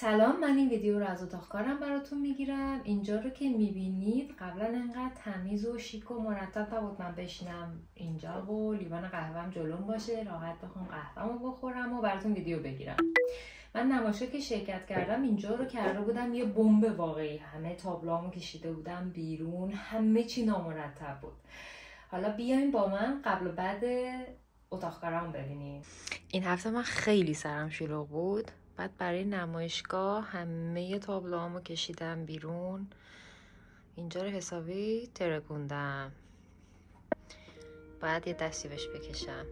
سلام، من این ویدیو رو از اتاق کارم براتون میگیرم. اینجا رو که میبینید قبلا انقدر تمیز و شیک و مرتب نبود من بشینم اینجا و لیوان قهوهم جلوم باشه راحت بخوام قهوه‌مو بخورم و براتون ویدیو بگیرم. من نمایشگاه که شرکت کردم اینجا رو کرده بودم یه بمب واقعی. همه تابلوامو کشیده بودم بیرون، همه چی نامرتب بود. حالا بیاین با من قبل و بعد اتاق کارم ببینیم. این هفته من خیلی سرم شلوغ بود. بعد برای نمایشگاه همه تابلوهامو کشیدم بیرون. اینجا رو حسابی ترکوندم. باید یه دستی بهش بکشم.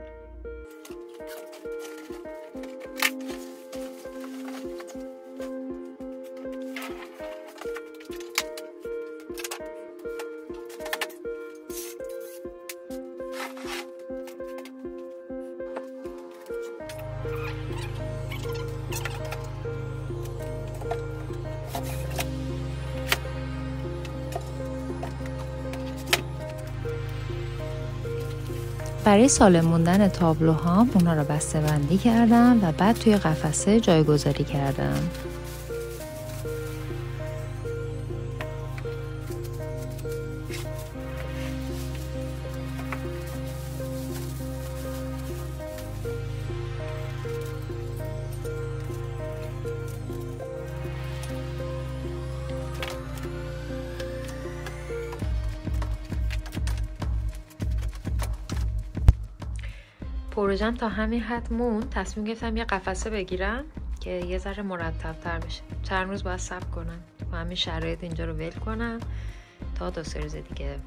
برای سالم موندن تابلوهام اونا رو بسته بندی کردم و بعد توی قفسه جایگذاری کردم. پروژم تا همین حد موند. تصمیم گرفتم یه قفسه بگیرم که یه ذره مرتب تر بشه. چند روز باید صبر کنم و همین شرایط اینجا رو ول کنم تا 2-3 روز دیگه.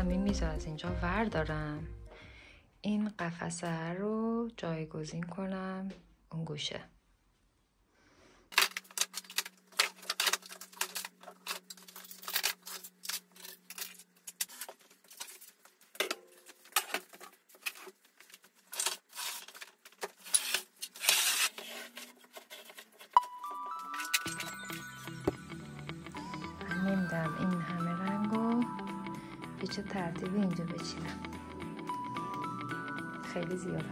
این میز از اینجا ور دارم. این قفسه رو جایگزین کنم اون گوشه. من نمیدونم این همه رنگو چه ترتیبی اینجا بچینم. خیلی زیاده.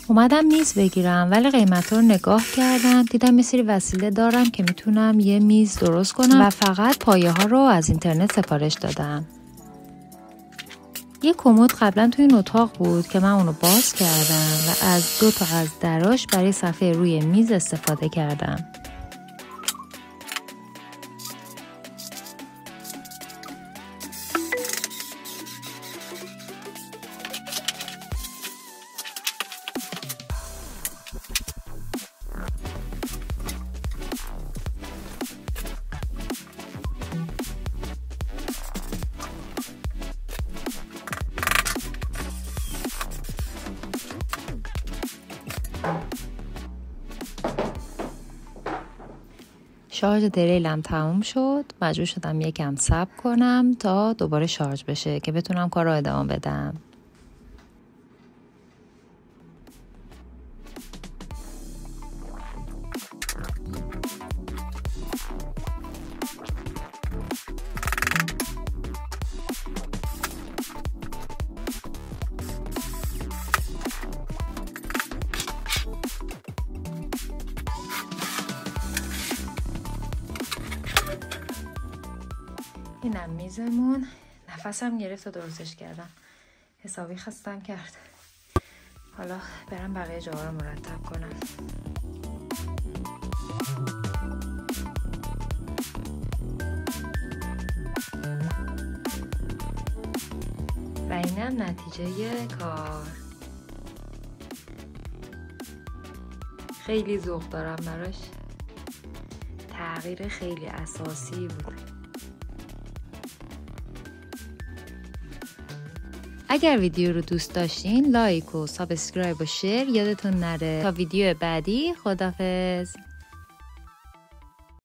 اومدم میز بگیرم ولی قیمت رو نگاه کردم دیدم یه سری وسیله دارم که میتونم یه میز درست کنم و فقط پایه ها رو از اینترنت سفارش دادم. یه کمد قبلا توی این اتاق بود که من اونو باز کردم و از 2 تا از دراش برای صفحه روی میز استفاده کردم. شارژ دریلم تموم شد. مجبور شدم یکم صبر کنم تا دوباره شارژ بشه که بتونم کار رو ادامه بدم. اینم میزمون. نفسم گرفت و درستش کردم. حسابی خستم کرد. حالا برم بقیه جاها رو مرتب کنم. و اینم نتیجه کار. خیلی ذوق دارم براش. تغییر خیلی اساسی بود. اگر ویدیو رو دوست داشتین لایک و سابسکرایب و شیر یادتون نره. تا ویدیو بعدی، خداحافظ.